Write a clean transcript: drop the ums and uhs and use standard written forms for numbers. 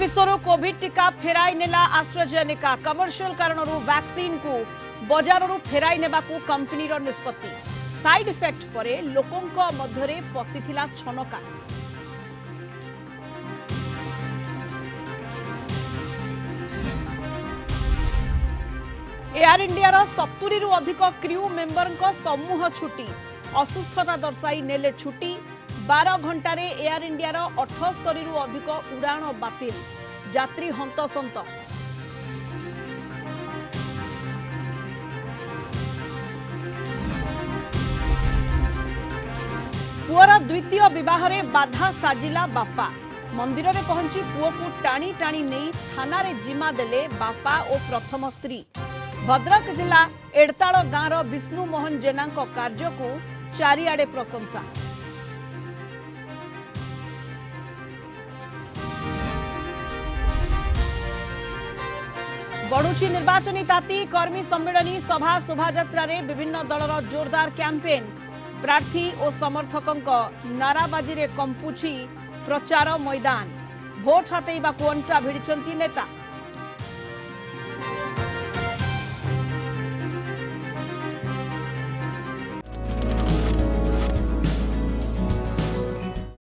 विश्वर Covid टीका फेराई नेला AstraZeneca commercial कारणरू vaccine को बजाररू फेराई नेबाकू कंपनीर निष्पत्ति साइड इफेक्ट परे लोकंक मध्यरे पसिथिला छनका। एयर इंडिया 70 रु अधिक क्रू मेंबर समूह छुट्टी असुस्थता दर्शाई नेले छुट्टी 12 घंटार एयर इंडिया 78 रु अधिक उड़ाण बातिल यात्री हंतसंत। पुअर द्वितीय विवाह बाधा साजिला बापा मंदिर में पहुंची पुओ को टाणी टाणी नहीं थाना रे जिमा देले बापा और प्रथम स्त्री। भद्रक जिला एड़ताल गाँव विष्णु मोहन जेना कार्य को चारिआडे प्रशंसा। बढ़ुची निर्वाचनी ताती कर्मी सम्मेलनी सभा शोभायात्रा रे विभिन्न दलर जोरदार कैंपेन प्रार्थी और समर्थकों नाराबाजी रे कंपुची प्रचार मैदान भोट हातेइबाकू अंटा भिड़िछंती नेता।